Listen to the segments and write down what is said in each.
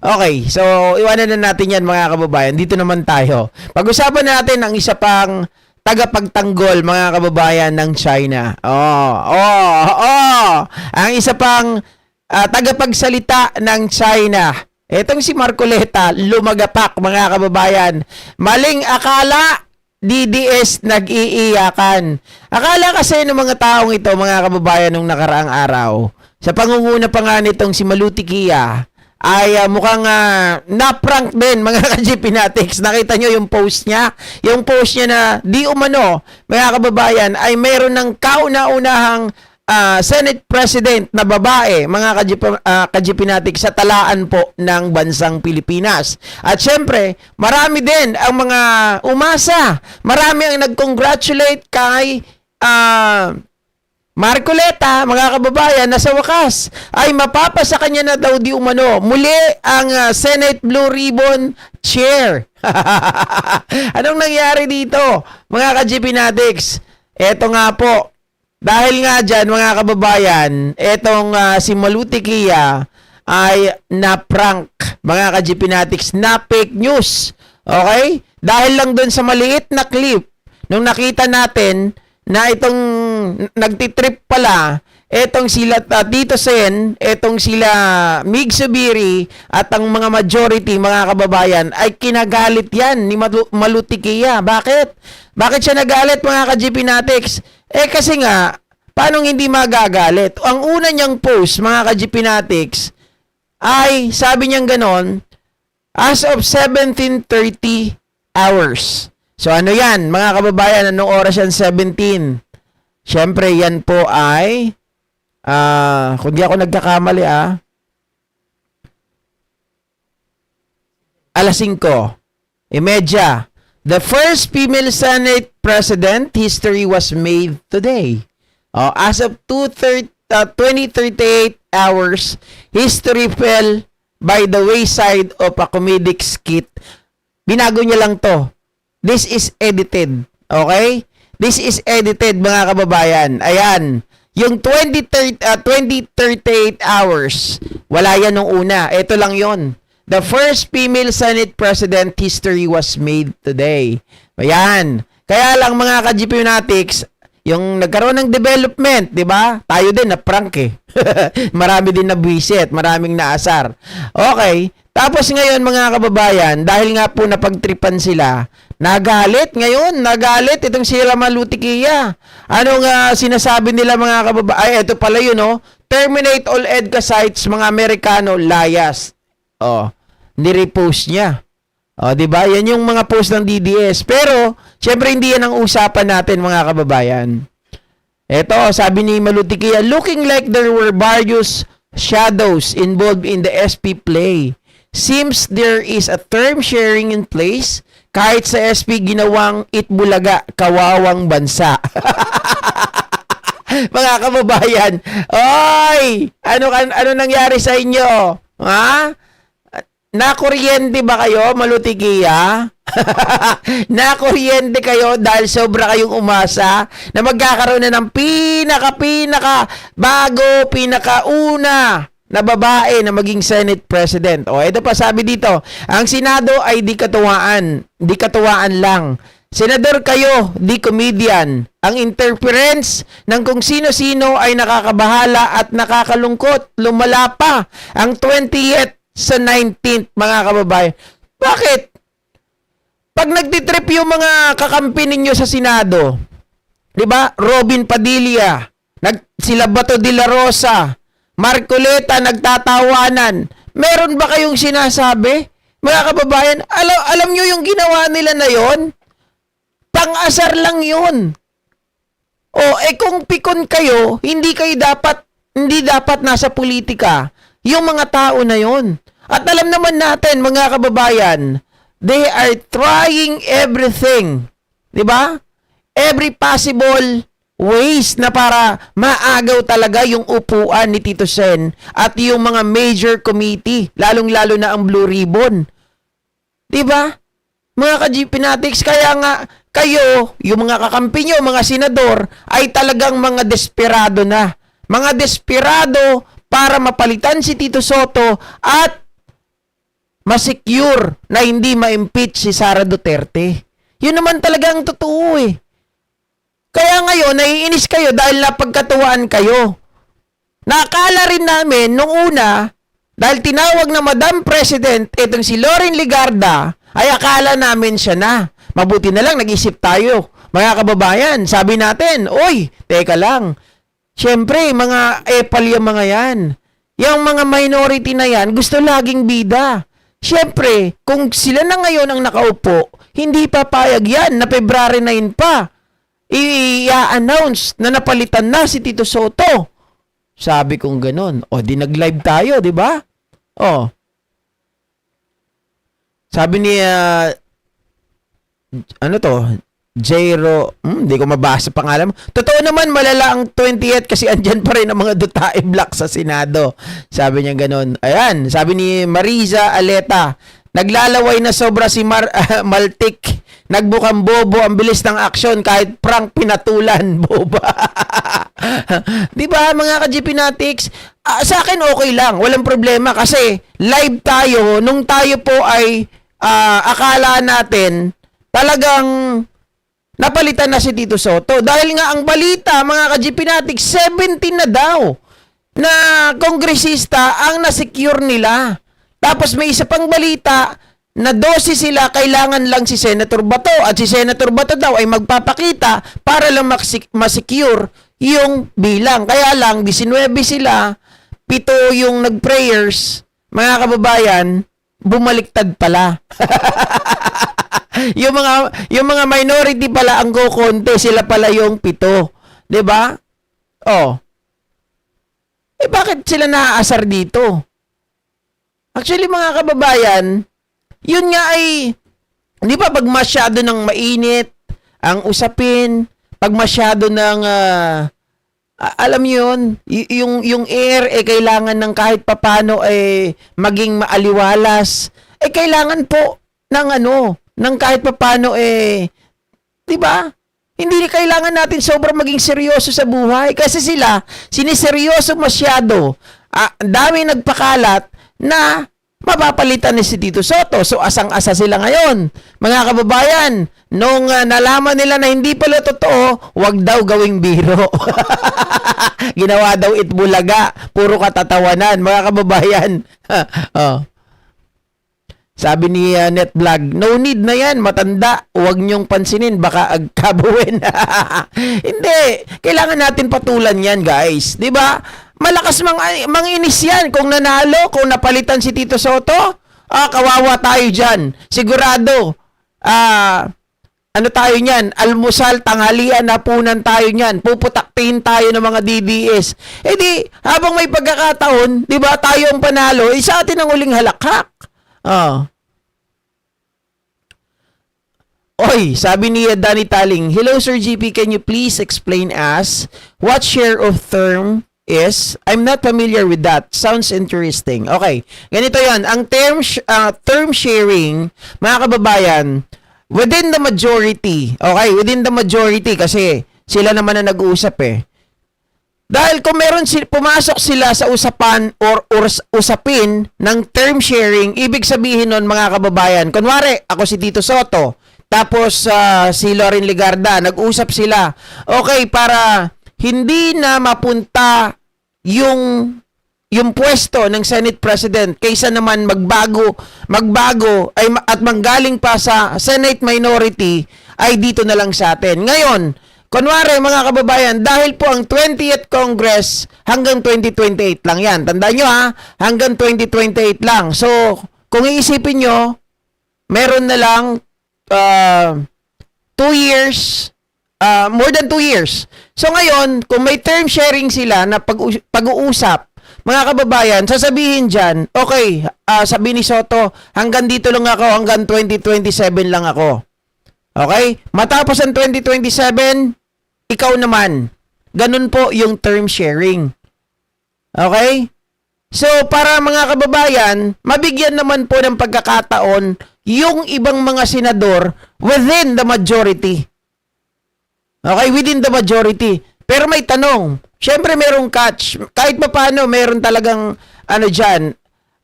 Okay, so iwanan na natin yan mga kababayan. Dito naman tayo. Pag-usapan natin ang isa pang tagapagtanggol mga kababayan ng China. Ang isa pang tagapagsalita ng China. Etong si Marcoleta, lumagapak mga kababayan. Maling akala, DDS nag-iiyakan. Akala kasi ng mga taong ito mga kababayan nung nakaraang araw, sa pangunguna pa nga nitong si Maluti Kia, ay mukhang na-prank din mga ka-GP Natics. Nakita nyo yung post niya? Yung post niya na di umano, mga kababayan, ay meron ng kauna-unahang Senate President na babae, mga ka-GP Natics, sa talaan po ng bansang Pilipinas. At syempre, marami din ang mga umasa. Marami ang nag-congratulate kay Marcoleta, mga kababayan, na sa wakas ay mapapasa kanya na daw di umano muli ang Senate Blue Ribbon Chair. Anong nangyari dito, mga ka-GP Natics? Eto nga po, dahil nga dyan, mga kababayan, etong si Maluti Kia ay na-prank, mga ka-GP Natics, na fake news. Okay? Dahil lang dun sa maliit na clip, nung nakita natin na itong nagtitrip pala, etong sila Tito Sen, etong sila Mig Subiri at ang mga majority, mga kababayan, ay kinagalit yan ni Maluti Kia. Bakit? Bakit siya nagalit, mga ka-GP Natics? Kasi nga, paano hindi magagalit? Ang una niyang post, mga ka-GP Natics, ay sabi niyang ganon, as of 17:30 hours. So ano yan, mga kababayan, anong oras yan? 17. Siyempre, yan po ay, kung di ako nagkakamali alas 5:30. The first female Senate President history was made today. As of 20:38 hours, history fell by the wayside of a comedic skit. Binago niya lang to. This is edited. Okay? This is edited, mga kababayan. Ayan. Yung 2038 hours, wala yan nung una. Ito lang yon. The first female Senate President history was made today. Ayan. Kaya lang, mga ka-GP Natics, yung nagkaroon ng development, di ba? Tayo din na prank Marami din na buwisit, maraming naasar. Okay. Tapos ngayon, mga kababayan, dahil nga po napagtripan sila, nagalit ngayon, nagalit itong sila Maluti Kia. Anong sinasabi nila, mga kababayan? Ay, ito pala yun, terminate all EDCA sites, mga Amerikano, layas. Nirepost niya. Di ba? Yan yung mga post ng DDS. Pero, syempre hindi yan ang usapan natin, mga kababayan. Ito, sabi ni Maluti Kia, looking like there were various shadows involved in the SP play. Seems there is a term sharing in place. Kahit sa SP ginawang itbulaga, kawawang bansa. Mga kababayan, oy! Ano nangyari sa inyo? Ha? Nakuryente ba kayo, Maluti Kia? Nakuryente kayo dahil sobra kayong umasa na magkakaroon na ng pinaka bago, pinakauna na babae na maging Senate President. Ito pa sabi dito, ang Senado ay di katuwaan lang. Senador kayo, di comedian. Ang interference ng kung sino-sino ay nakakabahala at nakakalungkot. Lumala pa ang 20th sa 19th, mga kababayan. Bakit? Pag nagtitrip yung mga kakampi ninyo sa Senado, di ba? Robin Padilla, sila Bato de la Rosa, Marcoleta, nagtatawanan. Meron ba kayong sinasabi? Mga kababayan, alam nyo yung ginawa nila na yon? Pang-asar lang yun. Kung pikon kayo, hindi dapat nasa politika yung mga tao na yon. At alam naman natin, mga kababayan, they are trying everything. Di ba? Every possible ways na para maagaw talaga yung upuan ni Tito Sen at yung mga major committee, lalong-lalo na ang Blue Ribbon. Diba? Mga ka-GP Natics, kaya nga kayo, yung mga kakampi nyo, mga senador, ay talagang mga desperado na. Mga desperado para mapalitan si Tito Soto at masecure na hindi ma-impeach si Sara Duterte. Yun naman talaga ang totoo eh. Kaya ngayon, naiinis kayo dahil napagkatuwaan kayo. Nakakala rin namin nung una, dahil tinawag na Madam President, itong si Loren Legarda, ay akala namin siya na. Mabuti na lang, nag-isip tayo. Mga kababayan, sabi natin, oy, teka lang. Siyempre, mga epal yung mga yan. Yung mga minority na yan, gusto laging bida. Siyempre, kung sila na ngayon ang nakaupo, hindi papayag yan na February 9 pa. I-announce na napalitan na si Tito Soto. Sabi kong ganun. O, di nag-live tayo, di ba? O. Sabi ni, ano to? Jairo, hindi ko mabasa pangalan mo. Totoo naman, malala ang 20th kasi andyan pa rin ang mga Dutae Black sa Senado. Sabi niya ganun. Ayan, sabi ni Mariza Aleta, naglalaway na sobra si Maltik. Nagbukang bobo, ang bilis ng aksyon kahit prank pinatulan, boba. Di ba mga ka-GP Natics? Sa akin okay lang, walang problema kasi live tayo, nung tayo po ay akala natin talagang napalitan na si Tito Soto. Dahil nga ang balita, mga ka-GP Natics, 17 na daw na kongresista ang nasecure nila. Tapos may isa pang balita na 12 sila, kailangan lang si Senator Bato. At si Senator Bato daw ay magpapakita para lang masecure yung bilang. Kaya lang, 19 sila, 7 yung nag-prayers, mga kababayan, bumaliktad pala. yung mga minority pala ang kukonte, sila pala yung 7. 'Di ba? Oh. Bakit sila naaasar dito? Actually, mga kababayan, yun nga ay, di ba, pag masyado ng mainit ang usapin, pag masyado ng, alam yun, yung air, kailangan ng kahit papano, maging maaliwalas, kailangan po ng ng kahit papano, di ba? Hindi kailangan natin sobrang maging seryoso sa buhay kasi sila, siniseryoso masyado. Ang dami nagpakalat na mapapalitan ni si Tito Soto. So, asang-asa sila ngayon. Mga kababayan, nung nalaman nila na hindi pala totoo, wag daw gawing biro. Ginawa daw itbulaga. Puro katatawanan. Mga kababayan. Oh. Sabi ni Netvlog, no need na yan, matanda. Huwag niyong pansinin, baka agkabuin. Hindi. Kailangan natin patulan yan, guys. Di ba? Malakas manginis yan kung nanalo, kung napalitan si Tito Soto. Kawawa tayo dyan. Sigurado. Ano tayo niyan? Almusal, tanghalian, hapunan tayo niyan. Puputaktihin tayo ng mga DDS. Di, habang may pagkakataon, di ba, tayo ang panalo, sa atin ang uling halakhak. Oy, sabi ni Danny Taling, hello Sir GP, can you please explain us what share of term is? I'm not familiar with that. Sounds interesting. Okay, ganito yan. Ang term sharing, mga kababayan, within the majority, okay, within the majority kasi sila naman na nag-uusap Dahil kung meron pumasok sila sa usapan or usapin ng term sharing, ibig sabihin nun mga kababayan, kunwari ako si Tito Soto, tapos si Loren Legarda, nag-usap sila. Okay, para hindi na mapunta yung pwesto ng Senate President kaysa naman magbago at manggaling pa sa Senate minority ay dito na lang sa atin. Ngayon, kunwari mga kababayan, dahil po ang 20th Congress hanggang 2028 lang yan. Tandaan nyo hanggang 2028 lang. So, kung iisipin nyo, meron na lang 2 years, more than 2 years. So ngayon, kung may term sharing sila na pag-uusap, mga kababayan, sasabihin dyan, okay, sabi ni Soto, hanggang dito lang ako, hanggang 2027 lang ako. Okay? Matapos ang 2027, ikaw naman. Ganun po yung term sharing. Okay? So, para mga kababayan, mabigyan naman po ng pagkakataon yung ibang mga senador within the majority. Okay? Within the majority. Pero may tanong. Siyempre, merong catch. Kahit pa paano, meron talagang, dyan.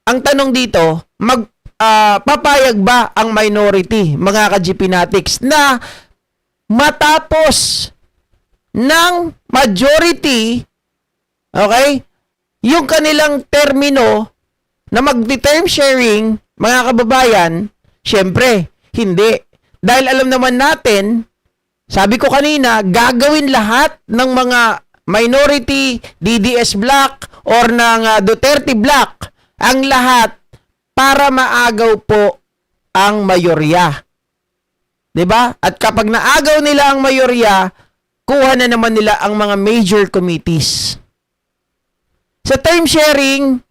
Ang tanong dito, papayag ba ang minority, mga ka-GPnatics, na matapos ng majority, okay, yung kanilang termino na mag-term sharing, mga kababayan, syempre, hindi. Dahil alam naman natin, sabi ko kanina, gagawin lahat ng mga minority, DDS block, or ng Duterte block, ang lahat para maagaw po ang mayorya. 'Di ba? At kapag naagaw nila ang mayorya, kuha na naman nila ang mga major committees. Sa term sharing,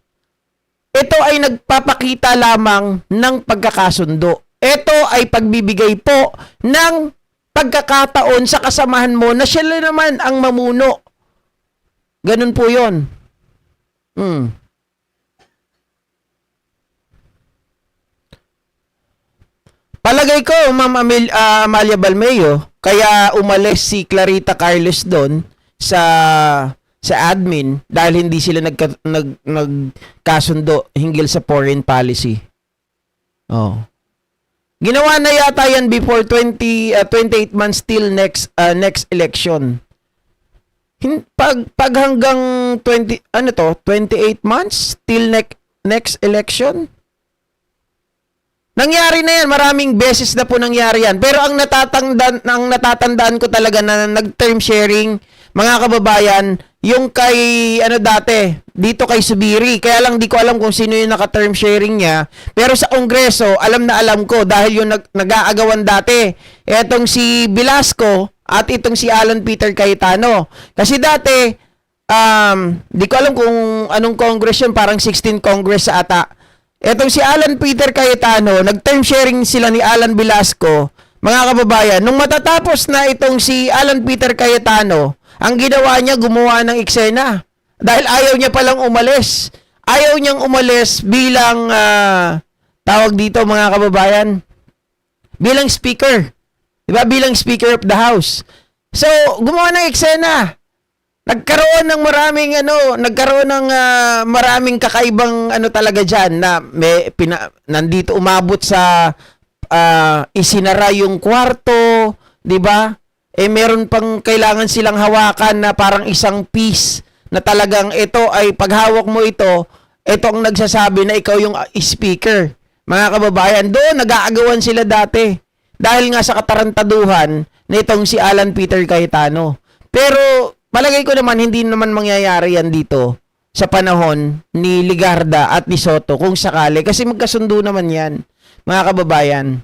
ito ay nagpapakita lamang ng pagkakasundo. Ito ay pagbibigay po ng pagkakataon sa kasamahan mo na siya naman ang mamuno. Ganun po yun. Palagay ko, Ma'am Amalia Balmeo, kaya umalis si Clarita Carles doon sa admin dahil hindi sila nagkasundo hinggil sa foreign policy. Oh. Ginawa na yata yan before 28 months till next election. Pag hanggang 28 months till next election. Nangyari na yan, maraming beses na po nangyari yan. Pero ang natatandaan ko talaga na nag-term sharing, mga kababayan, yung kay, dito kay Subiri. Kaya lang di ko alam kung sino yung naka-term sharing niya. Pero sa Kongreso, alam na alam ko dahil yung nag-aagawan dati. Etong si Velasco at itong si Alan Peter Cayetano. Kasi dati, di ko alam kung anong Congress yun, parang 16 Congress sa ata. Etong si Alan Peter Cayetano, nag-term sharing sila ni Alan Velasco. Mga kababayan, nung matatapos na itong si Alan Peter Cayetano, ang ginawa niya, gumawa ng eksena. Dahil ayaw niya palang umalis. Ayaw niyang umalis bilang, tawag dito mga kababayan, bilang speaker. Diba? Bilang speaker of the house. So, gumawa ng eksena. Nagkaroon ng maraming kakaibang talaga diyan na nandito umabot sa isinara yung kwarto, 'di ba? Meron pang kailangan silang hawakan na parang isang piece na talagang ito ay paghawak mo ito ang nagsasabi na ikaw yung speaker. Mga kababayan, doon nag-aagawan sila dati dahil nga sa katarantaduhan nitong si Alan Peter Cayetano. Pero palagay ko naman, hindi naman mangyayari yan dito sa panahon ni Ligarda at ni Soto kung sakali. Kasi magkasundo naman yan, mga kababayan.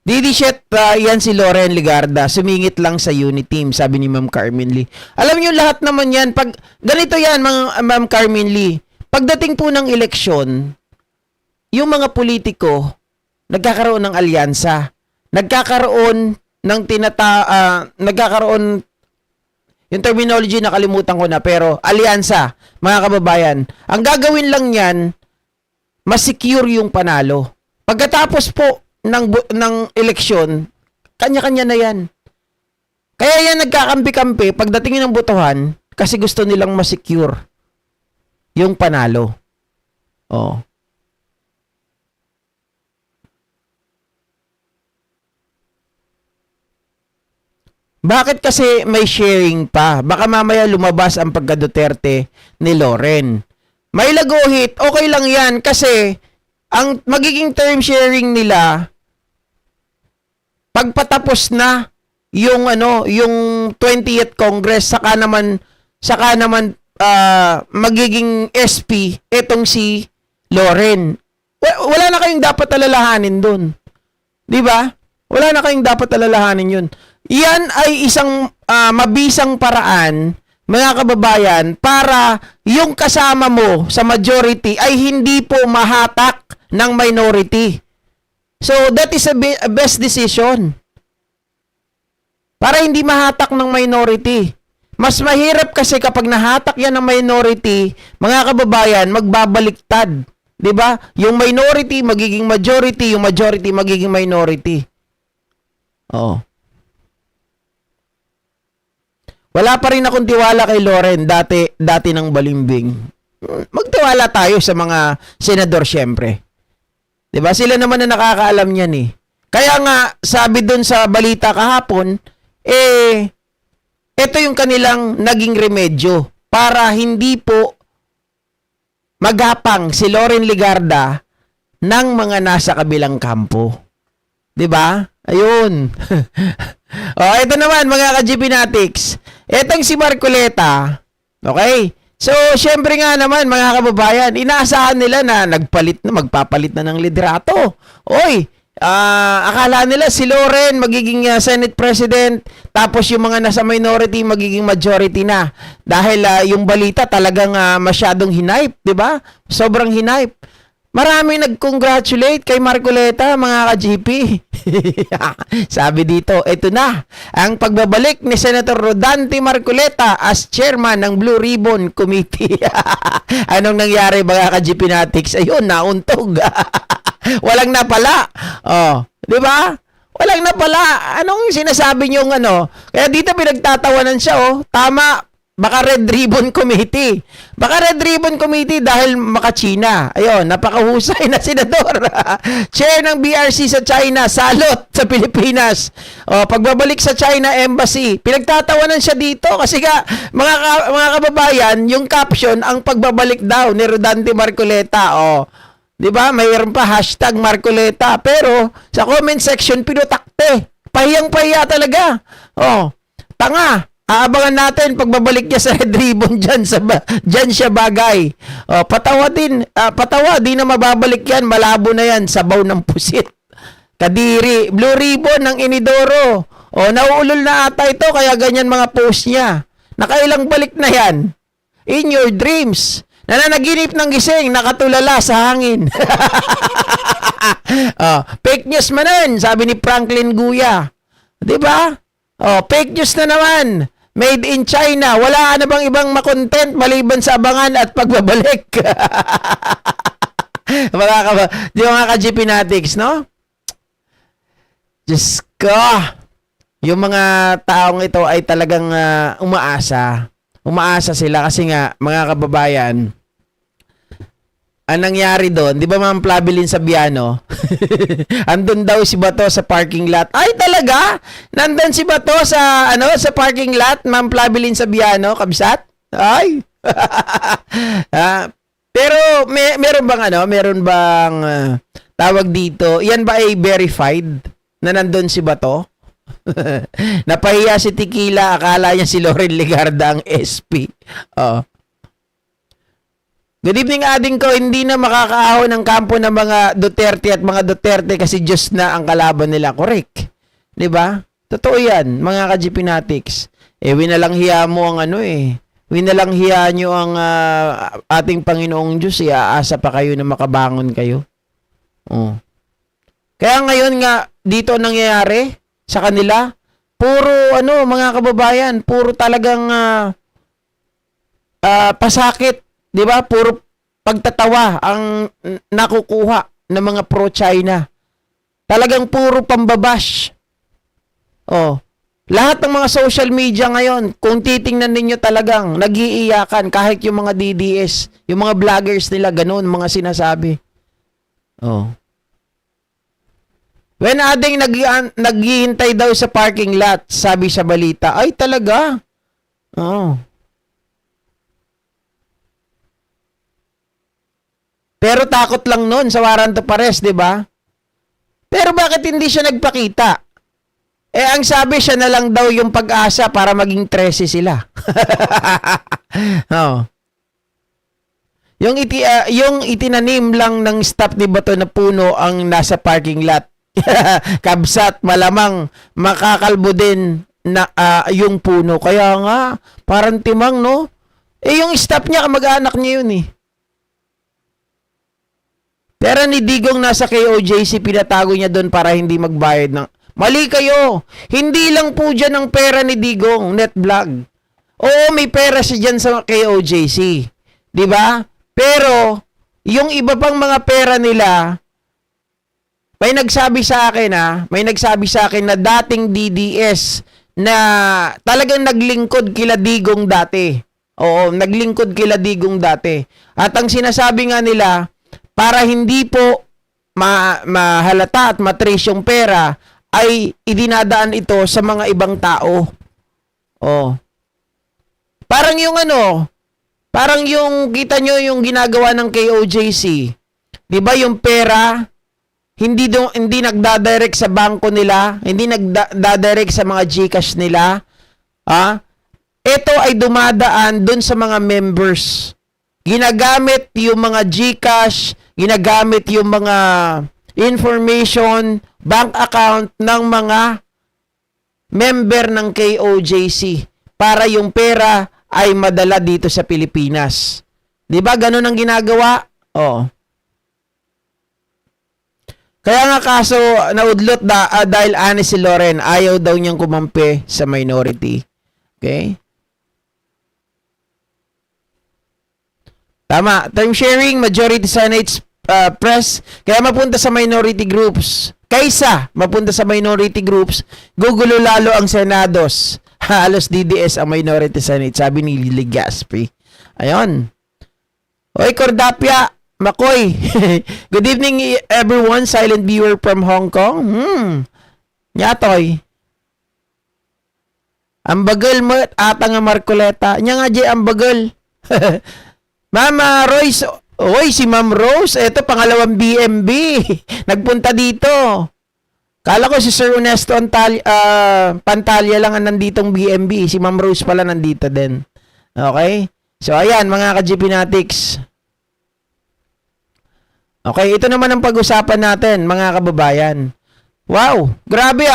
Didishet, yan si Loren Ligarda. Sumingit lang sa unit team, sabi ni Ma'am Carmen Lee. Alam niyo lahat naman yan. Pag, ganito yan, Ma'am Carmen Lee. Pagdating po ng eleksyon, yung mga politiko, nagkakaroon ng alyansa. Nagkakaroon yung terminology nakalimutan ko na, pero alyansa, mga kababayan. Ang gagawin lang yan, masecure yung panalo. Pagkatapos po ng eleksyon, kanya-kanya na yan. Kaya yan nagkakampi-kampi pagdating ng botohan kasi gusto nilang masecure yung panalo. Oh. Bakit kasi may sharing pa? Baka mamaya lumabas ang pagka-Duterte ni Loren. May laguhit, okay lang yan kasi ang magiging term sharing nila pagpatapos na yung yung 20th Congress saka naman magiging SP etong si Loren. Wala na kayong dapat alalahanin doon. 'Di ba? Wala na kayong dapat alalahanin 'yun. Yan ay isang mabisang paraan, mga kababayan, para yung kasama mo sa majority ay hindi po mahatak ng minority. So, that is a best decision. Para hindi mahatak ng minority. Mas mahirap kasi kapag nahatak yan ng minority, mga kababayan, magbabaliktad. 'Di ba? Yung minority magiging majority, yung majority magiging minority. Oo. Wala pa rin akong tiwala kay Loren dati ng balimbing. magtiwala tayo sa mga senador syempre. 'Di ba? Sila naman na nakakaalam niyan eh. Kaya nga sabi doon sa balita kahapon, ito yung kanilang naging remedyo para hindi po magapang si Loren Legarda ng mga nasa kabilang kampo. 'Di ba? Ayun. Ito naman mga ka-GPnatics. Etong si Marcoleta. Okay? So, syempre nga naman mga kababayan, inaasahan nila na magpapalit na ng liderato. Oy, akala nila si Loren magiging Senate President, tapos yung mga nasa minority magiging majority na. Dahil yung balita talagang masyadong hinipe, 'di ba? Sobrang hinipe. Maraming nag-congratulate kay Marcoleta, mga ka-GP. Sabi dito, ito na, ang pagbabalik ni Senator Rodante Marcoleta as chairman ng Blue Ribbon Committee. Anong nangyari, mga ka-GPnatics? Ayun, nauntog. Walang napala. Di ba? Walang napala. Anong sinasabi niyong ano? Kaya dito pinagtatawanan siya, tama. Baka Red Ribbon Committee. Baka Red Ribbon Committee dahil maka-China. Ayun, napakahusay na senador. Chair ng BRC sa China, salot sa Pilipinas. Pagbabalik sa China Embassy. Pinagtatawanan siya dito kasi nga, mga kababayan, yung caption, ang pagbabalik daw ni Rodante Marcoleta. Di ba? Mayroon pa hashtag Marcoleta. Pero sa comment section, pinutakte. Pahiyang-pahiya talaga. Tanga. Aabangan natin pagbabalik niya sa Red Ribbon dyan siya bagay. Patawa di na mababalik yan, malabo na yan, sabaw ng pusit. Kadiri, Blue Ribbon ng Inidoro. Nauulol na ata ito, kaya ganyan mga post niya. Nakailang balik na yan. In your dreams. Nananaginip ng gising, nakatulala sa hangin. Fake news manan, sabi ni Franklin Guya. Diba? Fake news na naman. Made in China. Wala na bang ibang makontent maliban sa abangan at pagbabalik? Di ba mga ka-GPnatics, no? Diyos ko. Yung mga taong ito ay talagang umaasa. Umaasa sila kasi nga, mga kababayan, ang nangyari doon, di ba Ma'am Plabilin Sabiano? Andun daw si Bato sa parking lot. Ay talaga? Nandun si Bato sa sa parking lot, Ma'am Plabilin Sabiano, kabsat? Ay. Pero meron bang tawag dito? Yan ba ay verified na nandun si Bato? Napahiya si Tequila, akala niya si Loren Legarda ang SP. Good evening, ading ko. Hindi na makakaahon ng kampo ng mga Duterte at mga Duterte kasi Diyos na ang kalaban nila. Correct. Diba? Totoo yan, mga ka-GPnatics. Winalang hiya mo ang winalang hiya nyo ang ating Panginoong Diyos. Aasa pa kayo na makabangon kayo. Kaya ngayon nga, dito nangyayari sa kanila, puro mga kababayan, puro talagang pasakit. 'Di ba? Puro pagtatawa ang nakukuha ng mga pro-China. Talagang puro pambabash. Lahat ng mga social media ngayon, kung titingnan ninyo talagang nag-iiyakan kahit yung mga DDS, yung mga vloggers nila ganoon mga sinasabi. When ading naghihintay daw sa parking lot, sabi sa balita, ay talaga. Pero takot lang nun sa warrant of arrest, di ba? Pero bakit hindi siya nagpakita? Ang sabi siya na lang daw yung pag-asa para maging 13 sila. Yung itinanim lang ng staff ni Bato na puno ang nasa parking lot. Kabsat, malamang makakalbo din na yung puno. Kaya nga, parang timang, no? Yung staff niya, kamag-anak niya yun eh. Pera ni Digong nasa KOJC, pinatago niya doon para hindi magbayad ng... Mali kayo! Hindi lang po dyan ang pera ni Digong, NetVlog. Oo, may pera siya dyan sa KOJC. Diba? Pero, yung iba pang mga pera nila, may nagsabi sa akin na dating DDS na talagang naglingkod kila Digong dati. Oo, naglingkod kila Digong dati. At ang sinasabi nga nila, para hindi po mahalata at matrace yung pera, ay idinadaan ito sa mga ibang tao. Oh. Parang yung parang yung kita nyo yung ginagawa ng KOJC. 'Di ba yung pera hindi nagdadirect sa bangko nila, hindi nagdadirect sa mga GCash nila. Ito ay dumadaan dun sa mga members. Ginagamit yung mga GCash, ginagamit yung mga information, bank account ng mga member ng KOJC para yung pera ay madala dito sa Pilipinas. 'Di ba ganun ang ginagawa? Oo. Kaya nga kaso naudlot dahil ani si Loren, ayaw daw niyang kumampi sa minority. Okay? Tama. Time sharing, majority Senate's press. Kaya mapunta sa minority groups. Kaysa mapunta sa minority groups, gugulo lalo ang Senados. Halos DDS ang minority Senate, sabi ni Lily Gaspi. Ayun. Oy, Cordapia, Makoy. Good evening everyone, silent viewer from Hong Kong. Nyatoy. Ang bagal mo ata nga Marcoleta. Nya nga di ang bagal. Mama Royce, oy si Ma'am Rose, eto pangalawang BMB. Nagpunta dito. Kala ko si Sir Ernesto Pantalia lang ang nanditong BMB. Si Ma'am Rose pala nandito din. Okay? So ayan mga ka-GPnatics. Okay, ito naman ang pag-usapan natin, mga kababayan. Wow, grabe